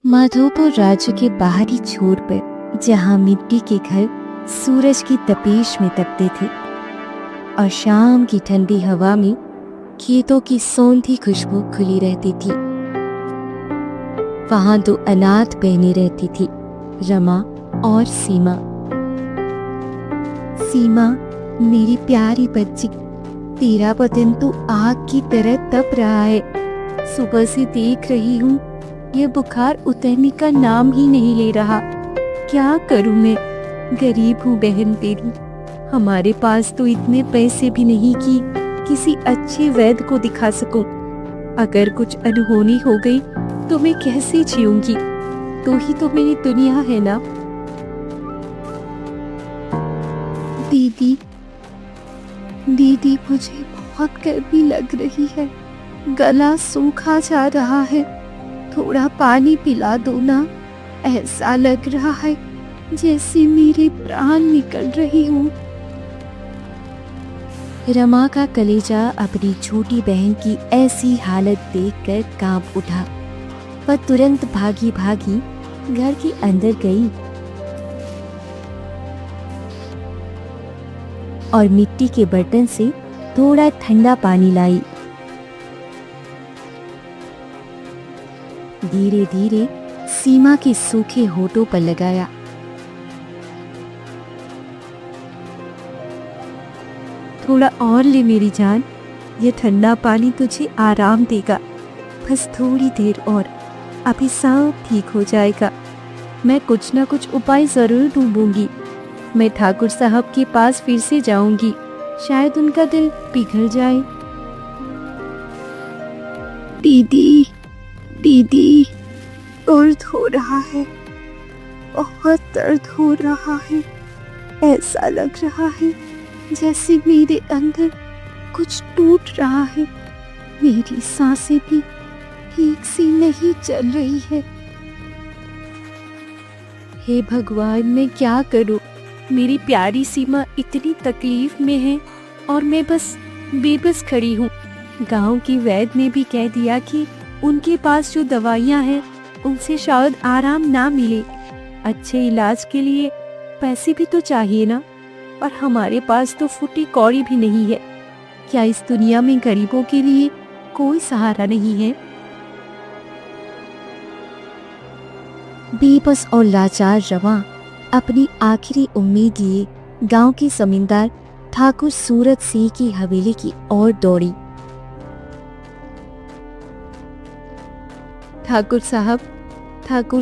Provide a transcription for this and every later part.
माधोपुर राज्य के बाहरी छोर पर, जहां मिट्टी के घर सूरज की तपिश में तपते थे और शाम की ठंडी हवा में खेतों की सौंधी खुशबू खुली रहती थी, वहां दो अनाथ बहनें रहती थी, रमा और सीमा। सीमा, मेरी प्यारी बच्ची, तेरा बदन तो आग की तरह तप रहा है। सुबह से देख रही हूँ, ये बुखार उतरने का नाम ही नहीं ले रहा। क्या करूँ मैं? गरीब हूँ बहन तेरी। हमारे पास तो इतने पैसे भी नहीं कि किसी अच्छे वैद्य को दिखा सकूं। अगर कुछ अनहोनी हो गई तो मैं कैसे जीऊंगी? तू ही तो मेरी दुनिया है ना। दीदी, दीदी, मुझे बहुत गर्मी लग रही है, गला सूखा जा रहा है, थोड़ा पानी पिला दो ना। ऐसा लग रहा है जैसे मेरे प्राण निकल रही हूँ। रमा का कलेजा अपनी छोटी बहन की ऐसी हालत देखकर कांप उठा। वह तुरंत भागी भागी घर के अंदर गई और मिट्टी के बर्तन से थोड़ा ठंडा पानी लाई। धीरे धीरे सीमा के सूखे होठों पर लगाया। थोड़ा और ले मेरी जान, ये ठंडा पानी तुझे आराम देगा। बस थोड़ी देर और, अभी सब ठीक हो जाएगा। मैं कुछ ना कुछ उपाय जरूर ढूंढूंगी। मैं ठाकुर साहब के पास फिर से जाऊंगी, शायद उनका दिल पिघल जाए। दीदी, दीदी, दर्द हो रहा है, बहुत दर्द हो रहा है। ऐसा लग रहा है जैसे मेरे अंदर कुछ टूट रहा है। मेरी सांसें भी ठीक से नहीं चल रही है। हे भगवान, मैं क्या करूं? मेरी प्यारी सीमा इतनी तकलीफ में है और मैं बस बेबस खड़ी हूँ। गांव की वैद्य ने भी कह दिया कि उनके पास जो दवाइयाँ हैं उनसे शायद आराम ना मिले। अच्छे इलाज के लिए पैसे भी तो चाहिए ना, और हमारे पास तो फुटी कौड़ी भी नहीं है। क्या इस दुनिया में गरीबों के लिए कोई सहारा नहीं है? बेबस और लाचार रमा अपनी आखिरी उम्मीद लिए गांव के जमींदार ठाकुर सूरत सिंह की हवेली की ओर दौड़ी। ठाकुर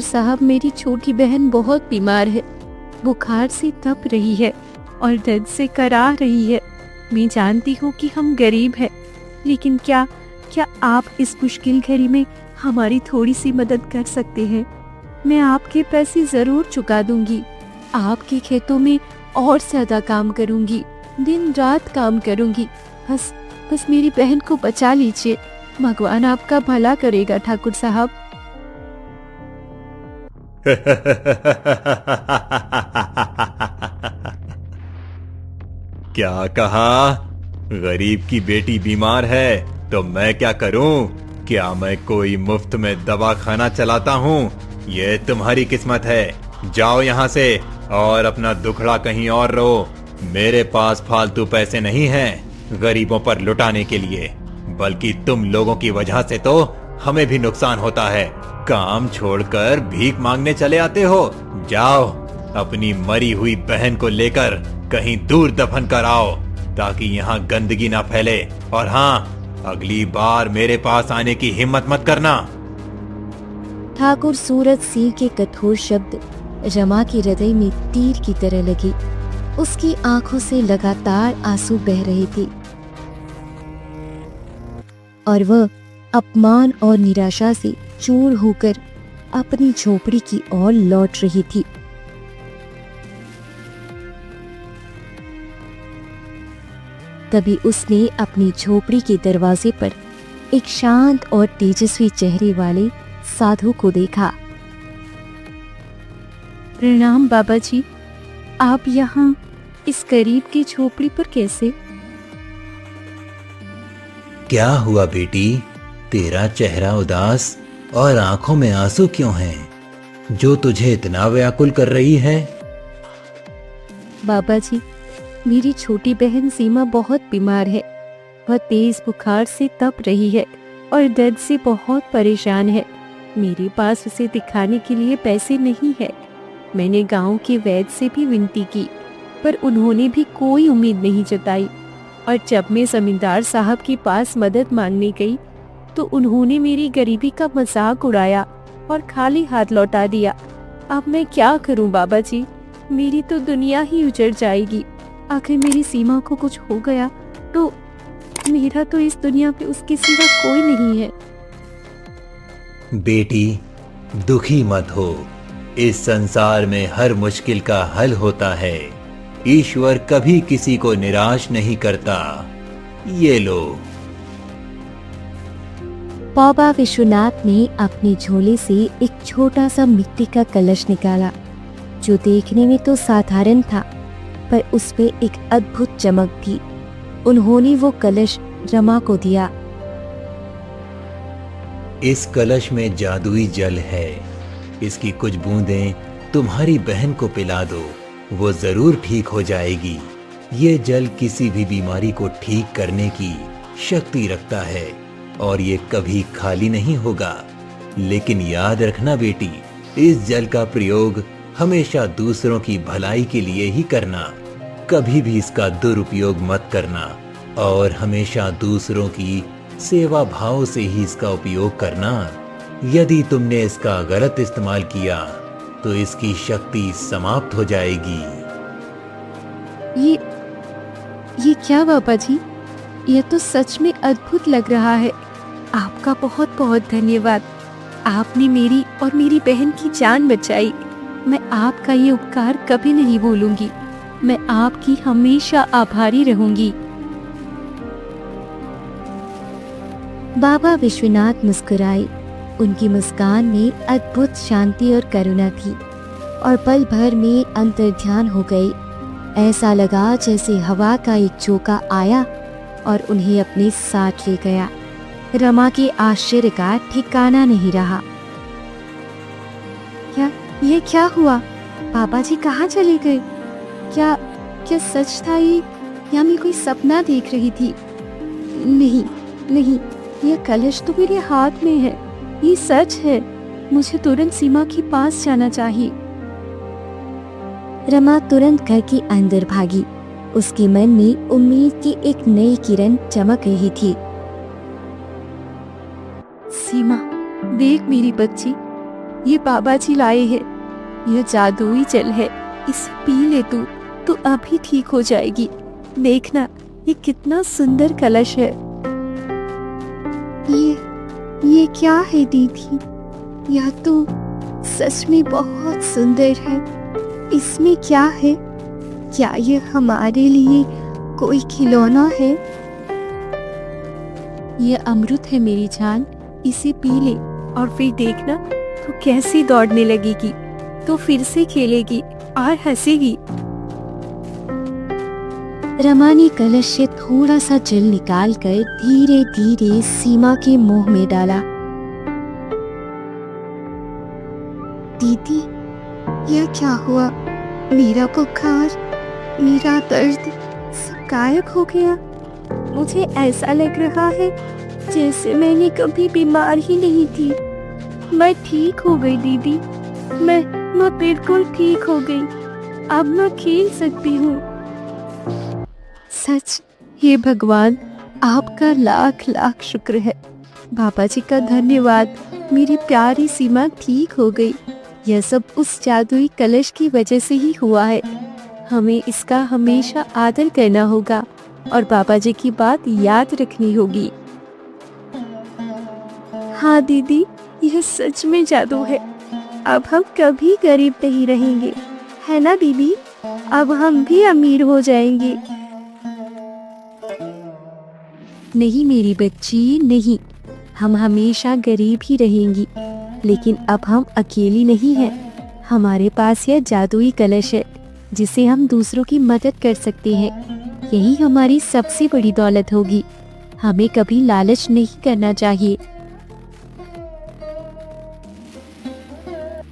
साहब, मेरी छोटी बहन बहुत बीमार है, बुखार से तप रही है और दर्द से करा रही है। मैं जानती हूँ कि हम गरीब हैं, लेकिन क्या आप इस मुश्किल घड़ी में हमारी थोड़ी सी मदद कर सकते हैं? मैं आपके पैसे जरूर चुका दूंगी। आपके खेतों में और ज्यादा काम करूंगी, दिन रात काम करूंगी। बस मेरी बहन को बचा लीजिए। भगवान आपका भला करेगा ठाकुर साहब। क्या कहा? गरीब की बेटी बीमार है तो मैं क्या करूं? क्या मैं कोई मुफ्त में दवा खाना चलाता हूं? ये तुम्हारी किस्मत है। जाओ यहाँ से और अपना दुखड़ा कहीं और रहो। मेरे पास फालतू पैसे नहीं हैं गरीबों पर लुटाने के लिए, बल्कि तुम लोगों की वजह से तो हमें भी नुकसान होता है। काम छोड़कर भीख मांगने चले आते हो। जाओ, अपनी मरी हुई बहन को लेकर कहीं दूर दफन कर आओ, ताकि यहाँ गंदगी ना फैले। और हाँ, अगली बार मेरे पास आने की हिम्मत मत करना। ठाकुर सूरत सिंह के कठोर शब्द रमा के हृदय में तीर की तरह लगे। उसकी आंखों से लगातार आंसू बह रहे थे और वह अपमान और निराशा से चूर होकर अपनी झोपड़ी की ओर लौट रही थी। तभी उसने अपनी झोपड़ी के दरवाजे पर एक शांत और तेजस्वी चेहरे वाले साधु को देखा। प्रणाम बाबा जी, आप यहाँ इस गरीब की झोपड़ी पर कैसे? क्या हुआ बेटी? तेरा चेहरा उदास और आंखों में आंसू क्यों हैं? जो तुझे इतना व्याकुल कर रही है? बाबा जी, मेरी छोटी बहन सीमा बहुत बीमार है। वह तेज बुखार से तप रही है और दर्द से बहुत परेशान है। मेरे पास उसे दिखाने के लिए पैसे नहीं है। मैंने गांव के वैद्य से भी विनती की, पर उन्होंने भी कोई उम्मीद नहीं जताई। और जब मैं जमींदार साहब के पास मदद मांगने गई तो उन्होंने मेरी गरीबी का मजाक उड़ाया और खाली हाथ लौटा दिया। अब मैं क्या करूं बाबा जी? मेरी तो दुनिया ही उजड़ जाएगी। आखिर मेरी सीमा को कुछ हो गया तो मेरा तो इस दुनिया पे उसके सिवा कोई नहीं है। बेटी, दुखी मत हो। इस संसार में हर मुश्किल का हल होता है। ईश्वर कभी किसी को निराश नहीं करता। ये लो। बाबा विश्वनाथ ने अपने झोले से एक छोटा सा मिट्टी का कलश निकाला, जो देखने में तो साधारण था, पर उस पे एक अद्भुत चमक थी। उन्होंने वो कलश रमा को दिया। इस कलश में जादुई जल है। इसकी कुछ बूंदें तुम्हारी बहन को पिला दो, वो जरूर ठीक हो जाएगी। ये जल किसी भी बीमारी को ठीक करने की शक्ति रखता है और ये कभी खाली नहीं होगा। लेकिन याद रखना बेटी, इस जल का प्रयोग हमेशा दूसरों की भलाई के लिए ही करना। कभी भी इसका दुरुपयोग मत करना और हमेशा दूसरों की सेवा भाव से ही इसका उपयोग करना। यदि तुमने इसका गलत इस्तेमाल किया तो इसकी शक्ति समाप्त हो जाएगी। ये क्या बाबा जी? यह तो सच में अद्भुत लग रहा है। आपका बहुत बहुत धन्यवाद। आपने मेरी और मेरी बहन की जान बचाई। मैं आपका ये उपकार कभी नहीं भूलूंगी। मैं आपकी हमेशा आभारी रहूंगी। बाबा विश्वनाथ मुस्कुराए। उनकी मुस्कान में अद्भुत शांति और करुणा थी और पल भर में अंतर्ध्यान हो गए। ऐसा लगा जैसे हवा का एक झोंका आया और उन्हें अपने साथ ले गया। रमा के आश्चर्य का ठिकाना नहीं रहा। ये क्या हुआ? बाबा जी कहाँ चले गए? क्या सच था ये, या मैं कोई सपना देख रही थी? नहीं, यह कलश तो मेरे हाथ में है। ये सच है। मुझे तुरंत सीमा के पास जाना चाहिए। रमा तुरंत घर के अंदर भागी। उसके मन में उम्मीद की एक नई किरण चमक रही थी। सीमा, देख मेरी बच्ची, ये बाबा जी लाए हैं। यह जादुई जल है, इसे पी ले तू, तो अभी ठीक हो जाएगी। देखना, ये कितना सुंदर कलश है। ये क्या है दीदी? यह तो सच में बहुत सुंदर है। इसमें क्या है? क्या ये हमारे लिए कोई खिलौना है? यह अमृत है मेरी जान। इसे पी ले और फिर देखना तो कैसी दौड़ने लगेगी, तो फिर से खेलेगी और हंसेगी। रमा ने कलश से थोड़ा सा जल निकालकर धीरे धीरे सीमा के मुंह में डाला। दीदी, यह क्या हुआ? मेरा बुखार, मेरा दर्द सब गायब हो गया। मुझे ऐसा लग रहा है जैसे मैंने कभी बीमार ही नहीं थी। मैं ठीक हो गई दीदी। मैं बिल्कुल ठीक हो गई। अब मैं खेल सकती हूँ। सच, ये भगवान, आपका लाख लाख शुक्र है। बाबा जी का धन्यवाद। मेरी प्यारी सीमा ठीक हो गई। यह सब उस जादुई कलश की वजह से ही हुआ है। हमें इसका हमेशा आदर करना होगा और बाबा जी की बात याद रखनी होगी। हाँ दीदी, यह सच में जादू है। अब हम कभी गरीब नहीं रहेंगे, है ना दीदी? अब हम भी अमीर हो जाएंगे। नहीं मेरी बच्ची, नहीं। हम हमेशा गरीब ही रहेंगी, लेकिन अब हम अकेली नहीं हैं। हमारे पास यह जादुई कलश है, जिसे हम दूसरों की मदद कर सकते हैं। यही हमारी सबसे बड़ी दौलत होगी। हमें कभी लालच नहीं करना चाहिए।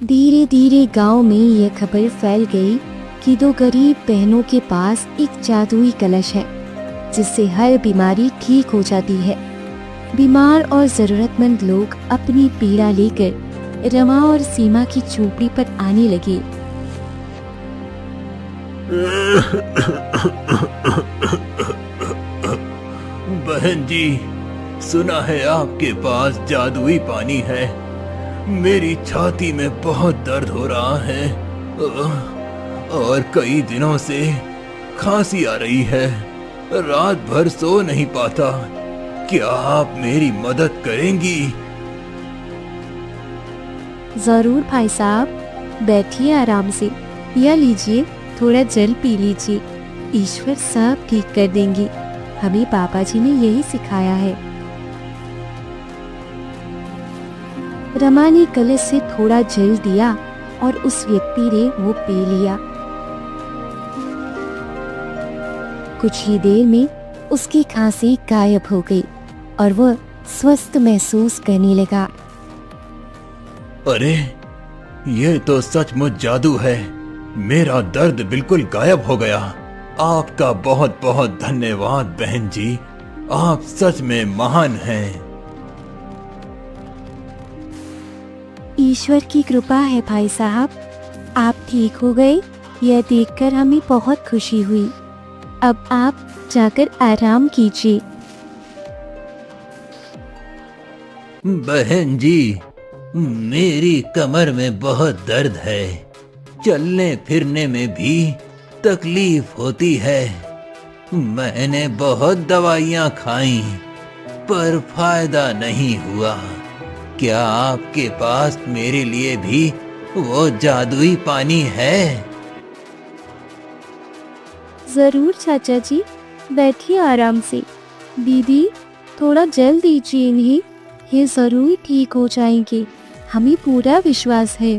धीरे धीरे गांव में यह खबर फैल गई कि दो गरीब बहनों के पास एक जादुई कलश है जिससे हर बीमारी ठीक हो जाती है। बीमार और जरूरतमंद लोग अपनी पीड़ा लेकर रमा और सीमा की झोपड़ी पर आने लगे। बहन जी, सुना है आपके पास जादुई पानी है। मेरी छाती में बहुत दर्द हो रहा है और कई दिनों से खांसी आ रही है। रात भर सो नहीं पाता। क्या आप मेरी मदद करेंगी? जरूर भाई साहब, बैठिए आराम से। यह लीजिए, थोड़ा जल पी लीजिए। ईश्वर सब ठीक कर देंगे। हमें पापा जी ने यही सिखाया है। रमा ने कलश से थोड़ा जल दिया और उस व्यक्ति ने वो पी लिया। कुछ ही देर में उसकी खांसी गायब हो गई और वह स्वस्थ महसूस करने लगा। अरे, ये तो सचमुच जादू है। मेरा दर्द बिल्कुल गायब हो गया। आपका बहुत बहुत धन्यवाद बहन जी। आप सच में महान हैं। ईश्वर की कृपा है भाई साहब, आप ठीक हो गए। यह देखकर हमें बहुत खुशी हुई। अब आप जाकर आराम कीजिए। बहन जी, मेरी कमर में बहुत दर्द है। चलने फिरने में भी तकलीफ होती है। मैंने बहुत दवाइयाँ खाई पर फायदा नहीं हुआ। क्या आपके पास मेरे लिए भी वो जादुई पानी है? जरूर चाचा जी, बैठिए आराम से। दीदी, थोड़ा जल दीजिए इन्हें। ये जरूर ठीक हो जाएंगे, हमें पूरा विश्वास है।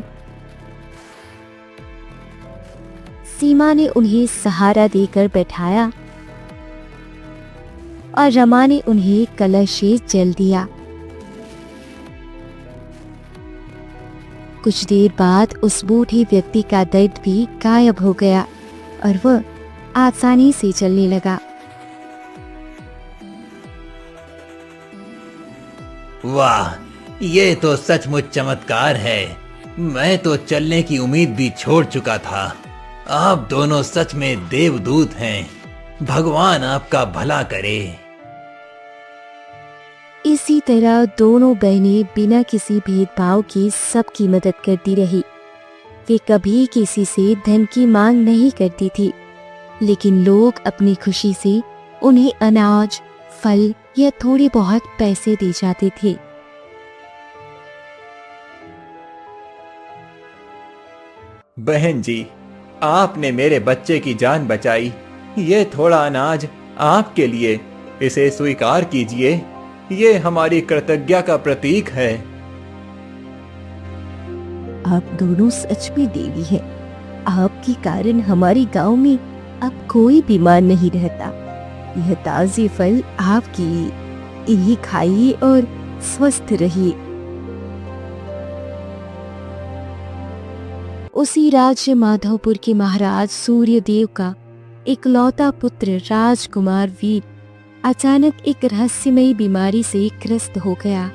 सीमा ने उन्हें सहारा देकर बैठाया और रमा ने उन्हें कलश से जल दिया। कुछ देर बाद उस बूढ़े व्यक्ति का दर्द भी गायब हो गया और वह आसानी से चलने लगा। वाह, ये तो सचमुच चमत्कार है। मैं तो चलने की उम्मीद भी छोड़ चुका था। आप दोनों सच में देवदूत हैं। भगवान आपका भला करे। इसी तरह दोनों बहनें बिना किसी भेदभाव के सबकी मदद करती रही। वे कभी किसी से धन की मांग नहीं करती थी, लेकिन लोग अपनी खुशी से उन्हें अनाज, फल या थोड़े बहुत पैसे दे जाते थे। बहन जी, आपने मेरे बच्चे की जान बचाई। ये थोड़ा अनाज आपके लिए, इसे स्वीकार कीजिए। ये हमारी कृतज्ञता का प्रतीक है। आप दोनों सच में देवी हैं। आपके कारण हमारे गांव में अब कोई बीमार नहीं रहता। यह ताजे फल आपके लिए, इन्हें खाइए और स्वस्थ रहिए। उसी राज्य माधवपुर के महाराज सूर्यदेव का इकलौता पुत्र राजकुमार वीर अचानक एक रहस्यमयी बीमारी से ग्रस्त हो गया।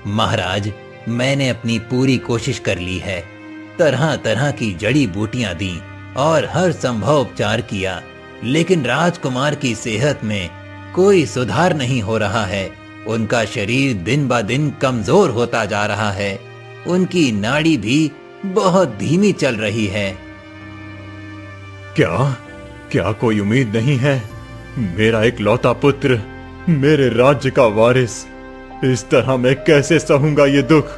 महाराज, मैंने अपनी पूरी कोशिश कर ली है। तरह तरह की जड़ी बूटियां दी और हर संभव उपचार किया, लेकिन राजकुमार की सेहत में कोई सुधार नहीं हो रहा है। उनका शरीर दिन ब दिन कमजोर होता जा रहा है। उनकी नाड़ी भी बहुत धीमी चल रही है। क्या कोई उम्मीद नहीं है? मेरा इकलौता पुत्र, मेरे राज्य का वारिस, इस तरह मैं कैसे सहूंगा ये दुख?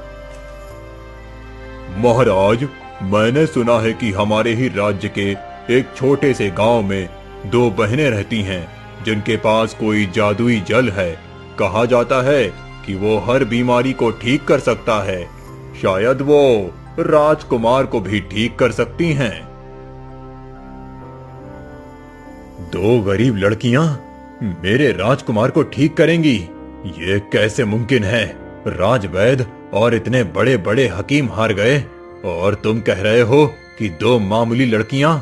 महाराज, मैंने सुना है कि हमारे ही राज्य के एक छोटे से गांव में दो बहनें रहती हैं जिनके पास कोई जादुई जल है। कहा जाता है कि वो हर बीमारी को ठीक कर सकता है। शायद वो राजकुमार को भी ठीक कर सकती हैं। दो गरीब लड़कियां मेरे राजकुमार को ठीक करेंगी? ये कैसे मुमकिन है? राजवैद्य और इतने बड़े बड़े हकीम हार गए, और तुम कह रहे हो कि 2 मामूली लड़कियां?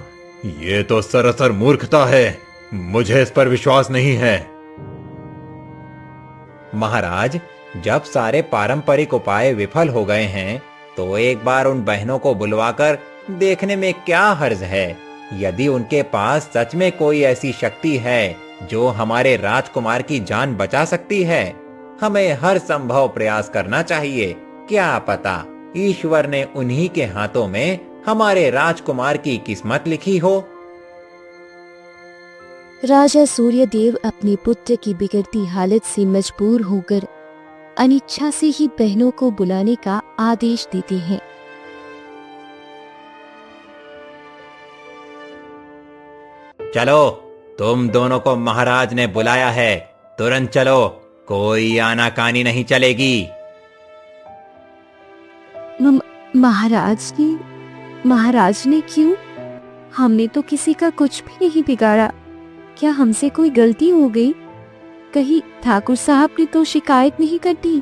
ये तो सरासर मूर्खता है। मुझे इस पर विश्वास नहीं है। महाराज, जब सारे पारंपरिक उपाय विफल हो गए हैं, तो एक बार उन बहनों को बुलवाकर देखने में क्या हर्ज है। यदि उनके पास सच में कोई ऐसी शक्ति है जो हमारे राजकुमार की जान बचा सकती है, हमें हर संभव प्रयास करना चाहिए। क्या पता ईश्वर ने उन्हीं के हाथों में हमारे राजकुमार की किस्मत लिखी हो। राजा सूर्यदेव अपने पुत्र की बिगड़ती हालत से मजबूर होकर अनिच्छा से ही बहनों को बुलाने का आदेश देते हैं। चलो, तुम दोनों को महाराज ने बुलाया है, तुरंत चलो, कोई आनाकानी नहीं चलेगी। महाराज ने क्यों? हमने तो किसी का कुछ भी नहीं बिगाड़ा। क्या हमसे कोई गलती हो गई? कहीं ठाकुर साहब ने तो शिकायत नहीं कर दी?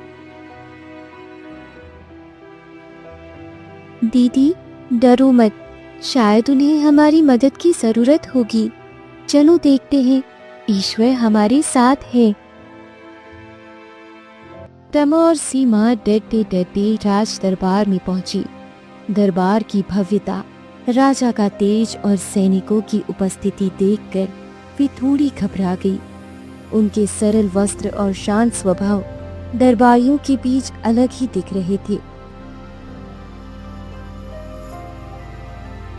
दीदी, डरो मत, शायद उन्हें हमारी मदद की जरूरत होगी। चलो देखते हैं, ईश्वर हमारे साथ है। तमा और सीमा डरते डरते राज दरबार में पहुंची। दरबार की भव्यता, राजा का तेज और सैनिकों की उपस्थिति देखकर वे थोड़ी घबरा गई। उनके सरल वस्त्र और शांत स्वभाव दरबारियों के बीच अलग ही दिख रहे थे।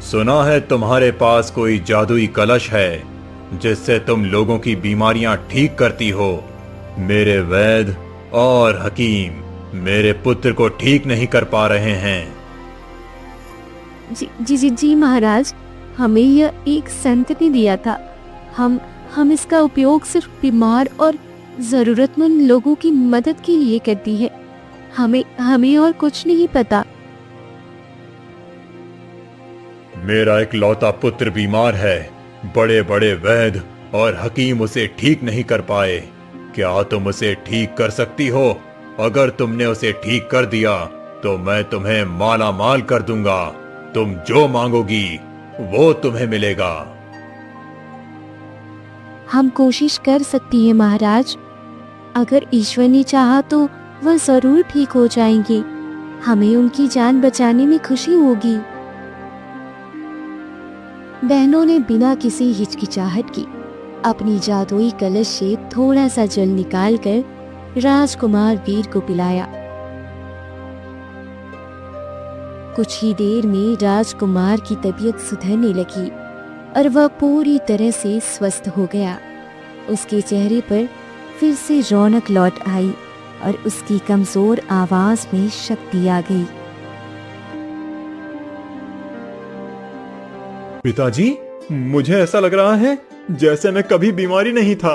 सुना है तुम्हारे पास कोई जादुई कलश है जिससे तुम लोगों की बीमारियां ठीक करती हो। मेरे वैद्य और हकीम मेरे पुत्र को ठीक नहीं कर पा रहे हैं। जी महाराज, हमें यह एक संत ने दिया था। हम इसका उपयोग सिर्फ बीमार और जरूरतमंद लोगों की मदद के लिए करती है। हमें और कुछ नहीं पता। मेरा इकलौता पुत्र बीमार है। बड़े बड़े वैद्य और हकीम उसे ठीक नहीं कर पाए। क्या तुम उसे ठीक कर सकती हो? अगर तुमने उसे ठीक कर दिया तो मैं तुम्हें माला माल कर दूंगा। तुम जो मांगोगी वो तुम्हें मिलेगा। हम कोशिश कर सकती हैं महाराज। अगर ईश्वर ने चाहा तो वह जरूर ठीक हो जाएंगे। हमें उनकी जान बचाने में खुशी होगी। बहनों ने बिना किसी हिचकिचाहट की अपनी जादुई कलश से थोड़ा सा जल निकालकर राजकुमार वीर को पिलाया। कुछ ही देर में राजकुमार की तबीयत सुधरने लगी और वह पूरी तरह से स्वस्थ हो गया। उसके चेहरे पर फिर से रौनक लौट आई और उसकी कमजोर आवाज में शक्ति आ गई। पिताजी, मुझे ऐसा लग रहा है जैसे मैं कभी बीमारी नहीं था।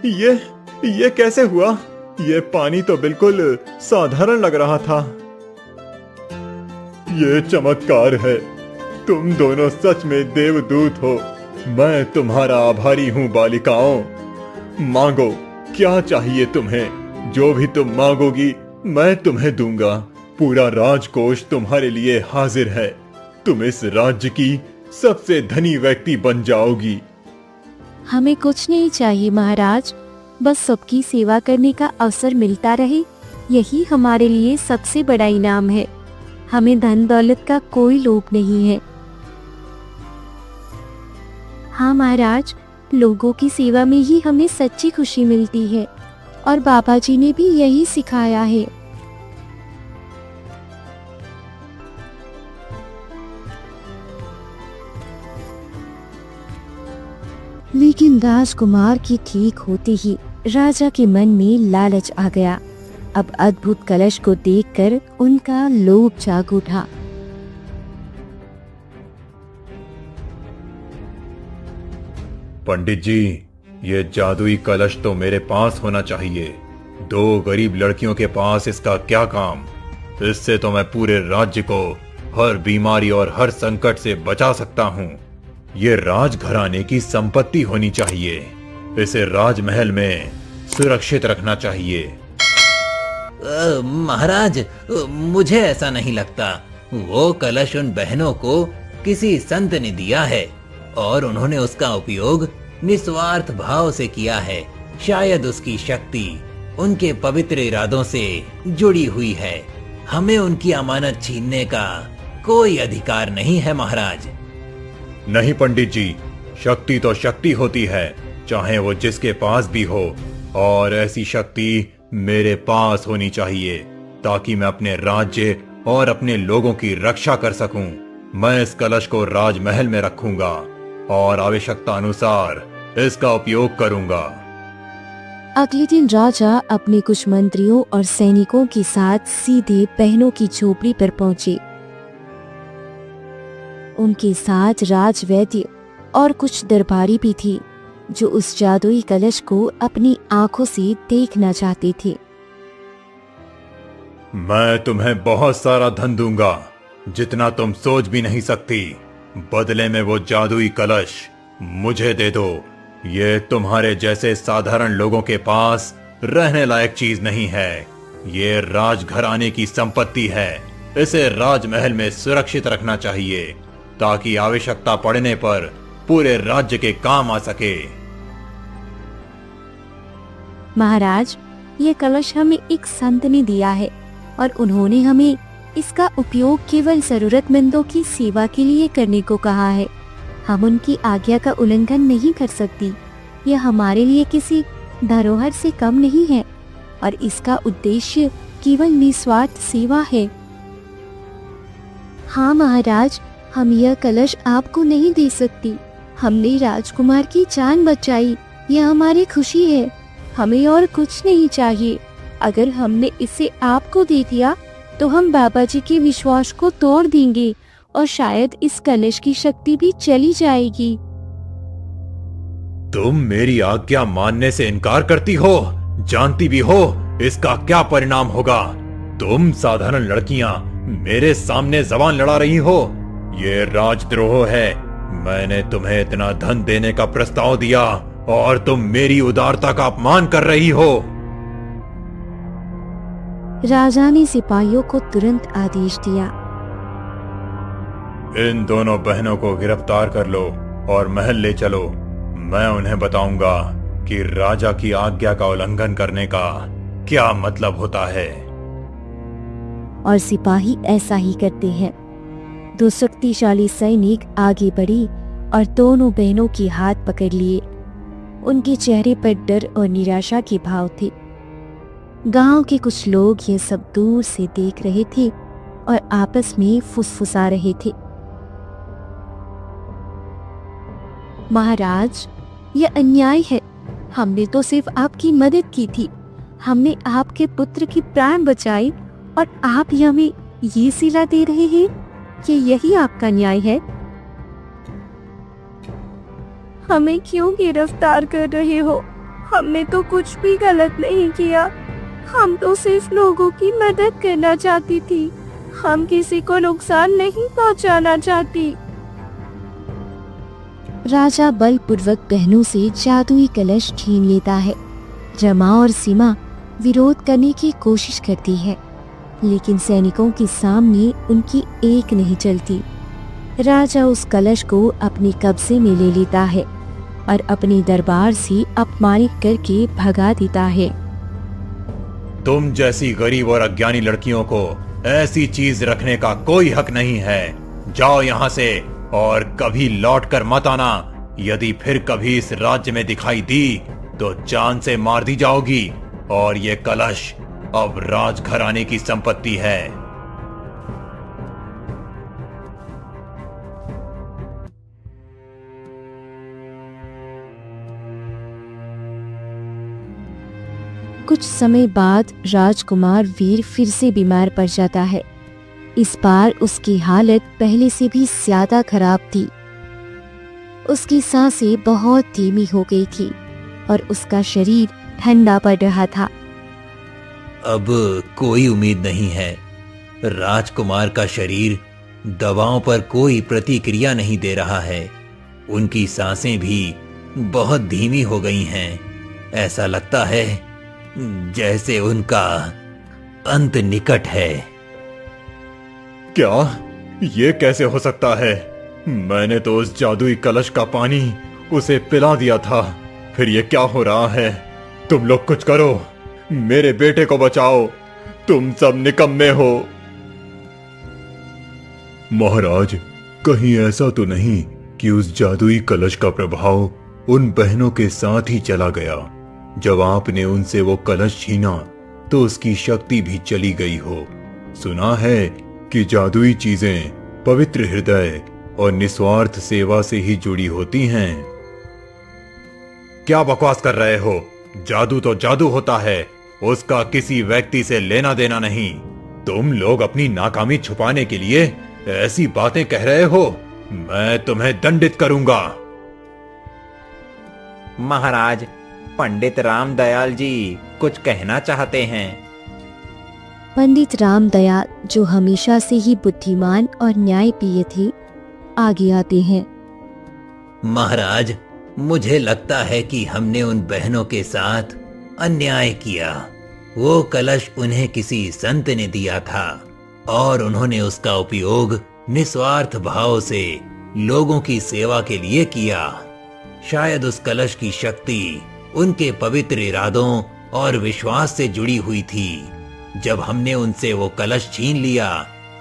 ये कैसे हुआ? ये पानी तो बिल्कुल साधारण लग रहा था। ये चमत्कार है। तुम दोनों सच में देवदूत हो। मैं तुम्हारा आभारी हूँ बालिकाओं। मांगो, क्या चाहिए तुम्हें? जो भी तुम मांगोगी मैं तुम्हें दूंगा। पूरा राजकोष तुम्हारे लिए हाजिर है। तुम इस राज्य की सबसे धनी व्यक्ति बन जाओगी। हमें कुछ नहीं चाहिए महाराज, बस सबकी सेवा करने का अवसर मिलता रहे, यही हमारे लिए सबसे बड़ा इनाम है। हमें धन दौलत का कोई लोभ नहीं है। हाँ महाराज, लोगों की सेवा में ही हमें सच्ची खुशी मिलती है और बाबा जी ने भी यही सिखाया है। लेकिन राजकुमार की ठीक होते ही राजा के मन में लालच आ गया। अब अद्भुत कलश को देखकर उनका लोभ जाग उठा। पंडित जी, ये जादुई कलश तो मेरे पास होना चाहिए। 2 गरीब लड़कियों के पास इसका क्या काम? इससे तो मैं पूरे राज्य को हर बीमारी और हर संकट से बचा सकता हूँ। ये राजघराने की संपत्ति होनी चाहिए। इसे राजमहल में सुरक्षित रखना चाहिए। महाराज, मुझे ऐसा नहीं लगता। वो कलश उन बहनों को किसी संत ने दिया है और उन्होंने उसका उपयोग निस्वार्थ भाव से किया है। शायद उसकी शक्ति उनके पवित्र इरादों से जुड़ी हुई है। हमें उनकी अमानत छीनने का कोई अधिकार नहीं है महाराज। नहीं पंडित जी, शक्ति तो शक्ति होती है, चाहे वो जिसके पास भी हो, और ऐसी शक्ति मेरे पास होनी चाहिए ताकि मैं अपने राज्य और अपने लोगों की रक्षा कर सकूं। मैं इस कलश को राजमहल में रखूंगा और आवश्यकता अनुसार इसका उपयोग करूंगा। अगले दिन राजा अपने कुछ मंत्रियों और सैनिकों के साथ सीधे बहनों की झोपड़ी पर पहुंचे। उनके साथ राजवैद्य और कुछ दरबारी भी थे जो उस जादुई कलश को अपनी आंखों से देखना चाहते थे। मैं तुम्हें बहुत सारा धन दूंगा, जितना तुम सोच भी नहीं सकती। बदले में वो जादुई कलश मुझे दे दो। ये तुम्हारे जैसे साधारण लोगों के पास रहने लायक चीज नहीं है। ये राजघराने की संपत्ति है। इसे राजमहल में सुरक्षित रखना चाहिए ताकि आवश्यकता पड़ने पर पूरे राज्य के काम आ सके। महाराज, ये कलश हमें एक संत ने दिया है और उन्होंने हमें इसका उपयोग केवल जरूरतमंदों की सेवा के लिए करने को कहा है। हम उनकी आज्ञा का उल्लंघन नहीं कर सकती। यह हमारे लिए किसी धरोहर से कम नहीं है और इसका उद्देश्य केवल निस्वार्थ सेवा है। हाँ महाराज, हम यह कलश आपको नहीं दे सकती। हमने राजकुमार की जान बचाई, यह हमारी खुशी है। हमें और कुछ नहीं चाहिए। अगर हमने इसे आपको दे दिया तो हम बाबा जी के विश्वास को तोड़ देंगे और शायद इस कलश की शक्ति भी चली जाएगी। तुम मेरी आज्ञा मानने से इनकार करती हो, जानती भी हो इसका क्या परिणाम होगा। तुम साधारण लड़कियां मेरे सामने जबान लड़ा रही हो। ये राजद्रोह है। मैंने तुम्हें इतना धन देने का प्रस्ताव दिया और तुम मेरी उदारता का अपमान कर रही हो। राजा ने सिपाहियों को तुरंत आदेश दिया। इन दोनों बहनों को गिरफ्तार कर लो और महल ले चलो। मैं उन्हें बताऊंगा कि राजा की आज्ञा का उल्लंघन करने का क्या मतलब होता है। और सिपाही ऐसा ही करते हैं। दो शक्तिशाली सैनिक आगे बढ़े और दोनों बहनों के हाथ पकड़ लिए। उनके चेहरे पर डर और निराशा के भाव थे। गांव के कुछ लोग ये सब दूर से देख रहे थे और आपस में फुसफुसा रहे थे। महाराज, यह अन्याय है। हमने तो सिर्फ आपकी मदद की थी। हमने आपके पुत्र की प्राण बचाई और आप हमें ये सिला दे रहे हैं कि यही आपका न्याय है। हमें क्यों गिरफ्तार कर रहे हो? हमने तो कुछ भी गलत नहीं किया। हम तो सिर्फ लोगों की मदद करना चाहती थी। हम किसी को नुकसान नहीं पहुंचाना चाहती। राजा बलपूर्वक बहनों से जादुई कलश छीन लेता है। रमा और सीमा विरोध करने की कोशिश करती है, लेकिन सैनिकों के सामने उनकी एक नहीं चलती। राजा उस कलश को अपने कब्जे में ले लेता है और अपने दरबार से अपमानित करके भगा देता है। तुम जैसी गरीब और अज्ञानी लड़कियों को ऐसी चीज रखने का कोई हक नहीं है। जाओ यहाँ से और कभी लौट कर मत आना। यदि फिर कभी इस राज्य में दिखाई दी तो जान से मार दी जाओगी। और ये कलश अब राजघराने की संपत्ति है। कुछ समय बाद राजकुमार वीर फिर से बीमार पड़ जाता है। इस बार उसकी हालत पहले से भी ज्यादा खराब थी। उसकी सांसें बहुत धीमी हो गई थी और उसका शरीर ठंडा पड़ रहा था। अब कोई उम्मीद नहीं है। राजकुमार का शरीर दवाओं पर कोई प्रतिक्रिया नहीं दे रहा है। उनकी सांसें भी बहुत धीमी हो गई हैं। ऐसा लगता है जैसे उनका अंत निकट है। क्या? ये कैसे हो सकता है? मैंने तो उस जादुई कलश का पानी उसे पिला दिया था। फिर ये क्या हो रहा है? तुम लोग कुछ करो, मेरे बेटे को बचाओ। तुम सब निकम्मे हो। महाराज, कहीं ऐसा तो नहीं कि उस जादुई कलश का प्रभाव उन बहनों के साथ ही चला गया? जब आपने उनसे वो कलश छीना तो उसकी शक्ति भी चली गई हो। सुना है कि जादुई चीजें पवित्र हृदय और निस्वार्थ सेवा से ही जुड़ी होती हैं। क्या बकवास कर रहे हो? जादू तो जादू होता है, उसका किसी व्यक्ति से लेना देना नहीं। तुम लोग अपनी नाकामी छुपाने के लिए ऐसी बातें कह रहे हो। मैं तुम्हें दंडित करूंगा। महाराज, पंडित रामदयाल जी कुछ कहना चाहते हैं। पंडित रामदयाल, जो हमेशा से ही बुद्धिमान और न्यायप्रिय थे, आगे आते हैं। महाराज, मुझे लगता है कि हमने उन बहनों के साथ अन्याय किया। वो कलश उन्हें किसी संत ने दिया था और उन्होंने उसका उपयोग निस्वार्थ भाव से लोगों की सेवा के लिए किया। शायद उस कलश की शक्ति उनके पवित्र इरादों और विश्वास से जुड़ी हुई थी। जब हमने उनसे वो कलश छीन लिया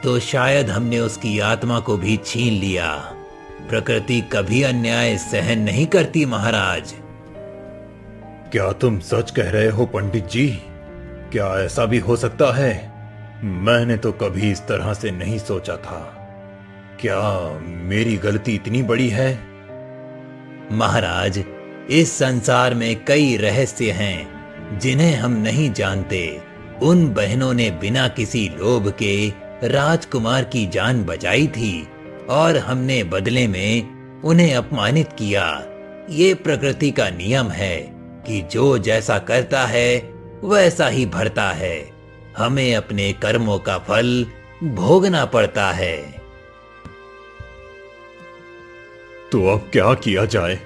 तो शायद हमने उसकी आत्मा को भी छीन लिया। प्रकृति कभी अन्याय सहन नहीं करती महाराज। क्या तुम सच कह रहे हो पंडित जी? क्या ऐसा भी हो सकता है? मैंने तो कभी इस तरह से नहीं सोचा था। क्या मेरी गलती इतनी बड़ी है? महाराज, इस संसार में कई रहस्य हैं जिन्हें हम नहीं जानते। उन बहनों ने बिना किसी लोभ के राजकुमार की जान बचाई थी और हमने बदले में उन्हें अपमानित किया। ये प्रकृति का नियम है कि जो जैसा करता है वैसा ही भरता है। हमें अपने कर्मों का फल भोगना पड़ता है। तो अब क्या किया जाए?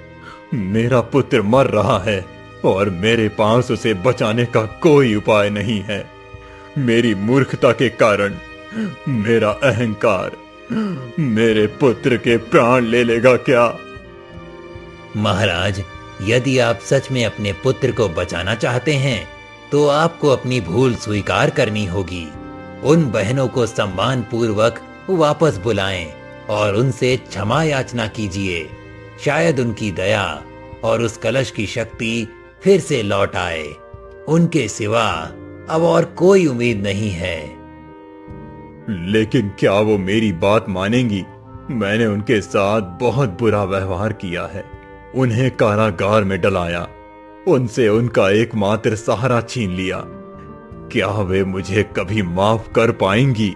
मेरा पुत्र मर रहा है और मेरे पास उसे बचाने का कोई उपाय नहीं है। मेरी मूर्खता के कारण मेरा अहंकार मेरे पुत्र के प्राण ले लेगा क्या? महाराज, यदि आप सच में अपने पुत्र को बचाना चाहते हैं तो आपको अपनी भूल स्वीकार करनी होगी। उन बहनों को सम्मान पूर्वक वापस बुलाएं और उनसे क्षमा याचना कीजिए। शायद उनकी दया और उस कलश की शक्ति फिर से लौट आए। उनके सिवा अब और कोई उम्मीद नहीं है। लेकिन क्या वो मेरी बात मानेंगी? मैंने उनके साथ बहुत बुरा व्यवहार किया है, उन्हें कारागार में डलाया, उनसे उनका एकमात्र सहारा छीन लिया। क्या वे मुझे कभी माफ कर पाएंगी?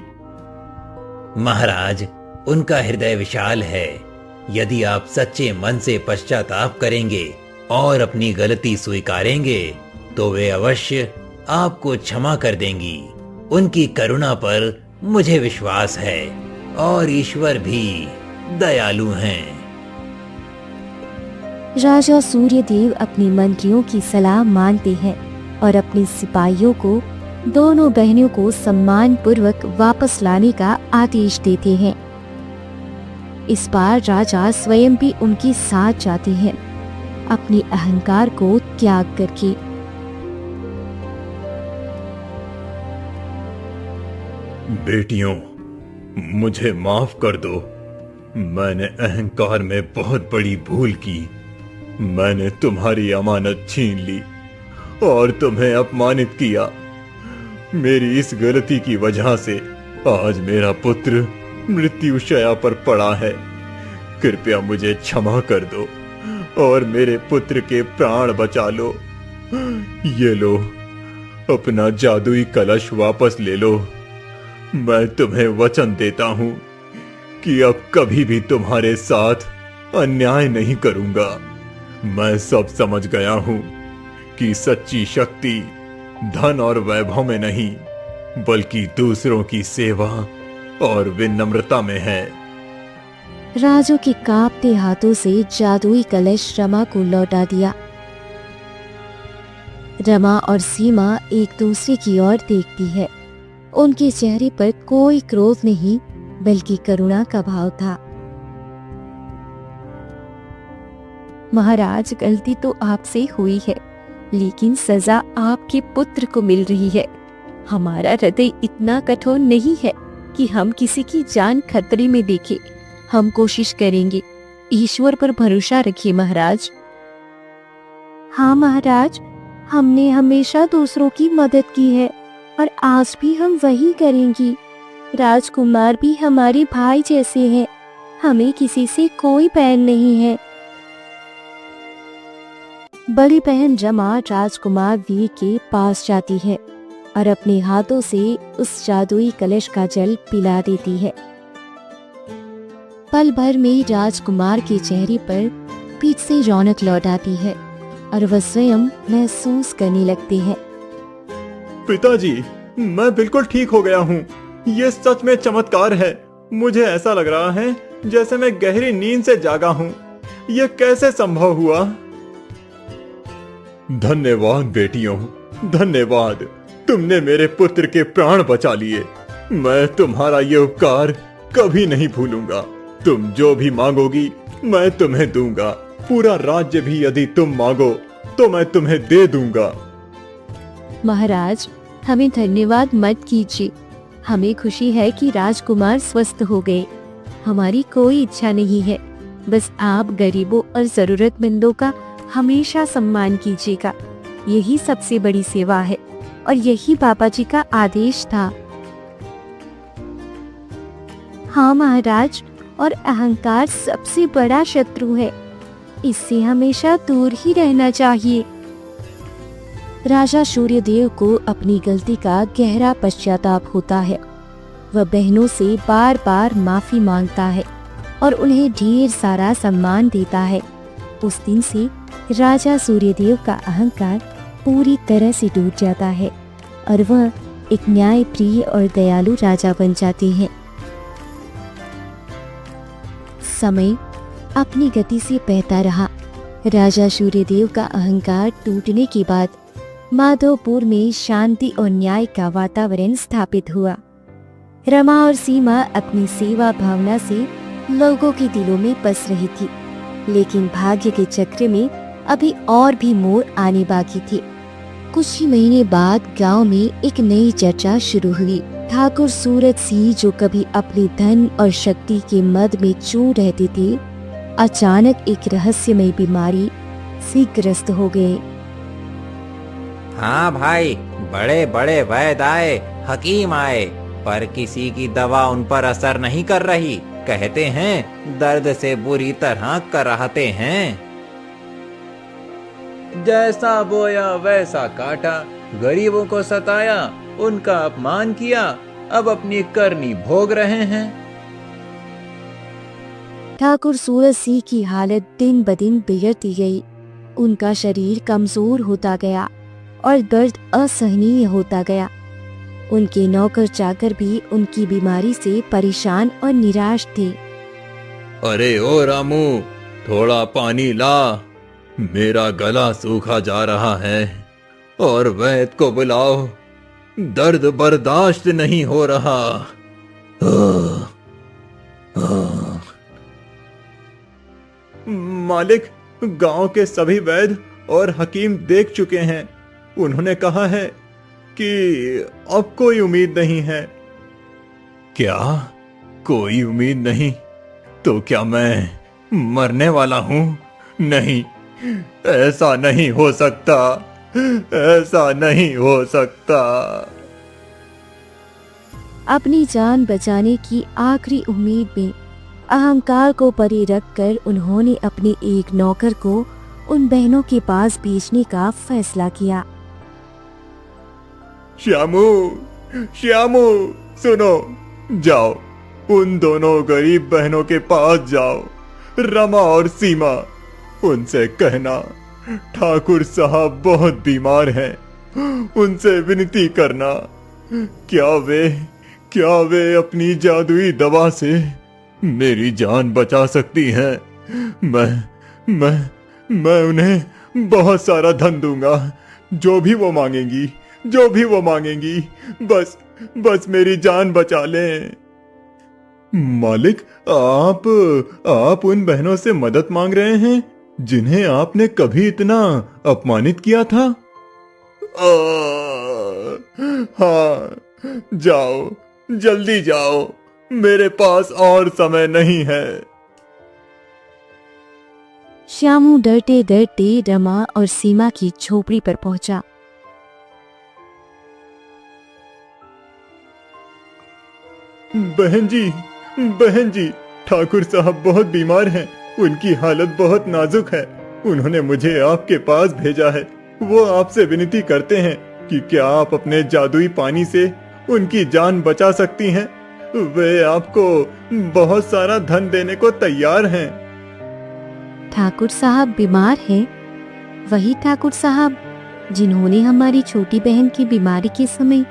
महाराज, उनका हृदय विशाल है। यदि आप सच्चे मन से पश्चाताप करेंगे और अपनी गलती स्वीकारेंगे तो वे अवश्य आपको क्षमा कर देंगी। उनकी करुणा पर मुझे विश्वास है और ईश्वर भी दयालु हैं। राजा सूर्यदेव अपने मंत्रियों की सलाह मानते हैं और अपने सिपाहियों को दोनों बहनों को सम्मान पूर्वक वापस लाने का आदेश देते हैं। इस बार राजा स्वयं भी उनके साथ जाते हैं, अपने अहंकार को त्याग करके। बेटियों, मुझे माफ कर दो। मैंने अहंकार में बहुत बड़ी भूल की। मैंने तुम्हारी अमानत छीन ली और तुम्हें अपमानित किया। मेरी इस गलती की वजह से आज मेरा पुत्र मृत्युशैया पर पड़ा है। कृपया मुझे क्षमा कर दो और मेरे पुत्र के प्राण बचा लो। ये लो, अपना जादुई कलश वापस ले लो। मैं तुम्हें वचन देता हूं कि अब कभी भी तुम्हारे साथ अन्याय नहीं करूंगा। मैं सब समझ गया हूं कि सच्ची शक्ति धन और वैभव में नहीं, बल्कि दूसरों की सेवा और विनम्रता में है। राजू के कांपते हाथों से जादुई कलश रमा को लौटा दिया। रमा और सीमा एक दूसरे की ओर देखती है उनके चेहरे पर कोई क्रोध नहीं बल्कि करुणा का भाव था। महाराज, गलती तो आपसे हुई है, लेकिन सजा आपके पुत्र को मिल रही है। हमारा हृदय इतना कठोर नहीं है कि हम किसी की जान खतरे में देखें। हम कोशिश करेंगे। ईश्वर पर भरोसा रखिए महाराज। हाँ महाराज, हमने हमेशा दूसरों की मदद की है और आज भी हम वही करेंगी। राजकुमार भी हमारे भाई जैसे हैं। हमें किसी से कोई बैर नहीं है। बड़ी बहन रमा राजकुमार वीर के पास जाती है और अपने हाथों से उस जादुई कलश का जल पिला देती है। पल भर में राजकुमार के चेहरे पर फिर से रौनक लौट आती है और वह स्वयं महसूस करने लगते हैं। पिताजी, मैं बिल्कुल ठीक हो गया हूँ। ये सच में चमत्कार है। मुझे ऐसा लग रहा है जैसे मैं गहरी नींद से जागा हूँ। ये कैसे संभव हुआ? धन्यवाद बेटियों, धन्यवाद। तुमने मेरे पुत्र के प्राण बचा लिए। मैं तुम्हारा ये उपकार कभी नहीं भूलूंगा। तुम जो भी मांगोगी मैं तुम्हें दूंगा। पूरा राज्य भी यदि तुम मांगो तो मैं तुम्हें दे दूंगा। महाराज, हमें धन्यवाद मत कीजिए। हमें खुशी है कि राजकुमार स्वस्थ हो गए। हमारी कोई इच्छा नहीं है, बस आप गरीबों और जरूरतमंदों का हमेशा सम्मान कीजिएगा। यही सबसे बड़ी सेवा है और यही पापा जी का आदेश था। हाँ महाराज, और अहंकार सबसे बड़ा शत्रु है। इससे हमेशा दूर ही रहना चाहिए। राजा सूर्यदेव को अपनी गलती का गहरा पश्चाताप होता है। वह बहनों से बार बार माफी मांगता है और उन्हें ढेर सारा सम्मान देता है। उस दिन से राजा सूर्यदेव का अहंकार पूरी तरह से टूट जाता है और वह एक न्यायप्रिय और दयालु राजा बन जाते हैं। समय अपनी गति से बहता रहा। राजा सूर्यदेव का अहंकार टूटने के बाद माधवपुर में शांति और न्याय का वातावरण स्थापित हुआ। रमा और सीमा अपनी सेवा भावना से लोगों के दिलों में बस रही थी, लेकिन भाग्य के चक्र में अभी और भी मोड़ आने बाकी थे। कुछ ही महीने बाद गांव में एक नई चर्चा शुरू हुई। ठाकुर सूरत सिंह, जो कभी अपने धन और शक्ति के मद में चूर रहते थे, अचानक एक रहस्यमय बीमारी से ग्रस्त हो गए। हाँ भाई, बड़े बड़े वैद्य आए, हकीम आए, पर किसी की दवा उन पर असर नहीं कर रही। कहते हैं दर्द से बुरी तरह कराहते हैं। जैसा बोया वैसा काटा, गरीबों को सताया, उनका अपमान किया, अब अपनी करनी भोग रहे हैं। ठाकुर सूरत सिंह की हालत दिन ब दिन बिगड़ती गई। उनका शरीर कमजोर होता गया और दर्द असहनीय होता गया। उनके नौकर चाकर भी उनकी बीमारी से परेशान और निराश थे। अरे ओ रामू, थोड़ा पानी ला। मेरा गला सूखा जा रहा है और वैद्य को बुलाओ। दर्द बर्दाश्त नहीं हो रहा। मालिक, गांव के सभी वैद्य और हकीम देख चुके हैं। उन्होंने कहा है कि अब कोई उम्मीद नहीं है। क्या कोई उम्मीद नहीं? तो क्या मैं मरने वाला हूं? नहीं, ऐसा नहीं हो सकता। ऐसा नहीं हो सकता। अपनी जान बचाने की आखिरी उम्मीद में अहंकार को परे रखकर उन्होंने अपने एक नौकर को उन बहनों के पास भेजने का फैसला किया। श्यामू, श्यामू, सुनो, जाओ उन दोनों गरीब बहनों के पास जाओ, रमा और सीमा। उनसे कहना ठाकुर साहब बहुत बीमार हैं। उनसे विनती करना, क्या वे अपनी जादुई दवा से मेरी जान बचा सकती हैं। मैं उन्हें बहुत सारा धन दूंगा, जो भी वो मांगेंगी। बस बस मेरी जान बचा लें। मालिक, आप उन बहनों से मदद मांग रहे हैं जिन्हें आपने कभी इतना अपमानित किया था? हाँ, जाओ, जल्दी जाओ, मेरे पास और समय नहीं है। श्यामू डरते डरते रमा और सीमा की झोपड़ी पर पहुंचा। बहन जी, ठाकुर साहब बहुत बीमार हैं, उनकी हालत बहुत नाजुक है। उन्होंने मुझे आपके पास भेजा है। वो आपसे विनती करते हैं कि क्या आप अपने जादुई पानी से उनकी जान बचा सकती हैं? वे आपको बहुत सारा धन देने को तैयार हैं। ठाकुर साहब बीमार हैं? वही ठाकुर साहब जिन्होंने हमारी छोटी बहन की बीमारी के समय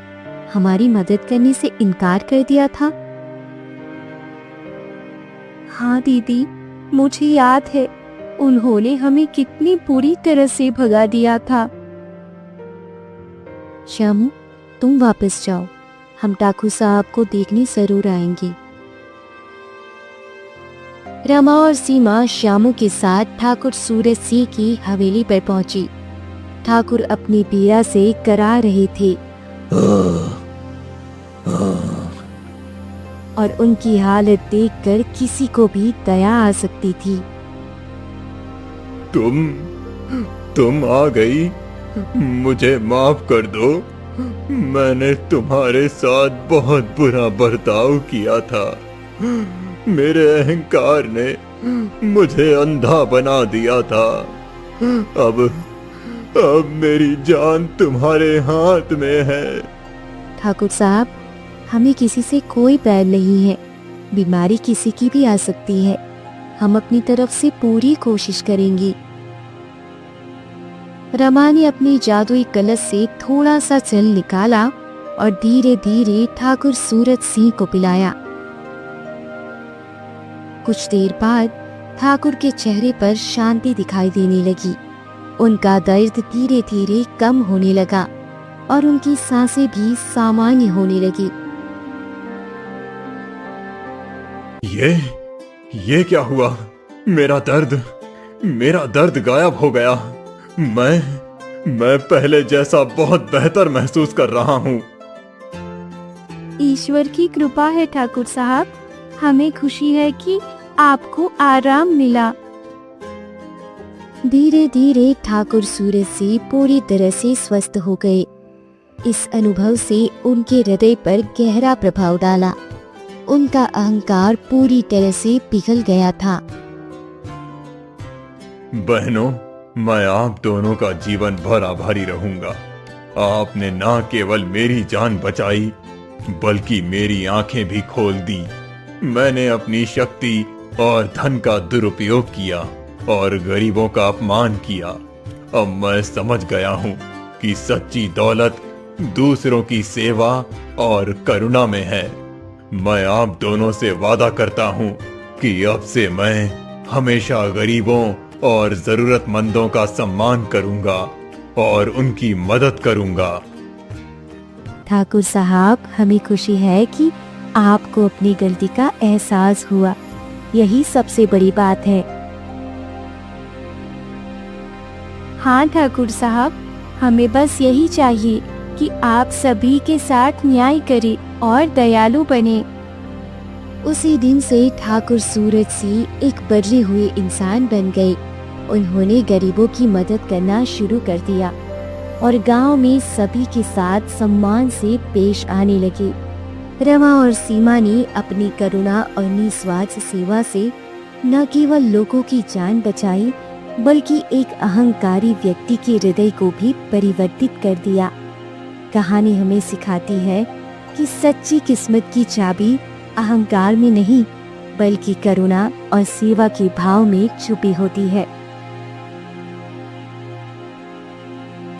हमारी मदद करने से इनकार कर दिया था। हाँ दीदी, मुझे याद है, उन्होंने हमें कितनी बुरी तरह से भगा दिया था। श्यामू, तुम वापस जाओ, हम ठाकुर साहब को देखने जरूर आएंगे। रमा और सीमा श्यामू के साथ ठाकुर सूरज सिंह की हवेली पर पहुंची। ठाकुर अपनी पीड़ा से करा रहे थे और उनकी हालत देखकर किसी को भी दया आ सकती थी। तुम आ गई, मुझे माफ कर दो। मैंने तुम्हारे साथ बहुत बुरा बर्ताव किया था। मेरे अहंकार ने मुझे अंधा बना दिया था। अब मेरी जान तुम्हारे हाथ में है। ठाकुर साहब, हमें किसी से कोई बैर नहीं है। बीमारी किसी की भी आ सकती है। हम अपनी तरफ से पूरी कोशिश करेंगे। रमा ने अपनी जादुई कलश से थोड़ा सा जल निकाला और धीरे धीरे ठाकुर सूरज सिंह को पिलाया। कुछ देर बाद ठाकुर के चेहरे पर शांति दिखाई देने लगी। उनका दर्द धीरे धीरे कम होने लगा और उनकी सांसें भी सामान्य होने लगी। ये क्या हुआ? मेरा दर्द गायब हो गया। मैं पहले जैसा बहुत बेहतर महसूस कर रहा हूँ। ईश्वर की कृपा है ठाकुर साहब, हमें खुशी है कि आपको आराम मिला। धीरे धीरे ठाकुर सूरज सिंह पूरी तरह से स्वस्थ हो गए। इस अनुभव से उनके हृदय पर गहरा प्रभाव डाला। उनका अहंकार पूरी तरह से पिघल गया था। बहनों, मैं आप दोनों का जीवन भर आभारी रहूंगा। आपने न केवल मेरी जान बचाई, बल्कि मेरी आंखें भी खोल दी। मैंने अपनी शक्ति और धन का दुरुपयोग किया और गरीबों का अपमान किया। अब मैं समझ गया हूँ कि सच्ची दौलत दूसरों की सेवा और करुणा में है। मैं आप दोनों से वादा करता हूँ कि अब से मैं हमेशा गरीबों और जरूरतमंदों का सम्मान करूंगा और उनकी मदद करूंगा। ठाकुर साहब, हमें खुशी है कि आपको अपनी गलती का एहसास हुआ। यही सबसे बड़ी बात है। हाँ ठाकुर साहब, हमें बस यही चाहिए कि आप सभी के साथ न्याय करें और दयालु बने। उसी दिन से ठाकुर सूरज सिंह एक बदले हुए इंसान बन गए। उन्होंने गरीबों की मदद करना शुरू कर दिया और गांव में सभी के साथ सम्मान से पेश आने लगे। रमा और सीमा ने अपनी करुणा और निस्वार्थ सेवा से न केवल लोगों की जान बचाई, बल्कि एक अहंकारी व्यक्ति के हृदय को भी परिवर्तित कर दिया। कहानी हमें सिखाती है कि सच्ची किस्मत की चाबी अहंकार में नहीं, बल्कि करुणा और सेवा के भाव में छुपी होती है।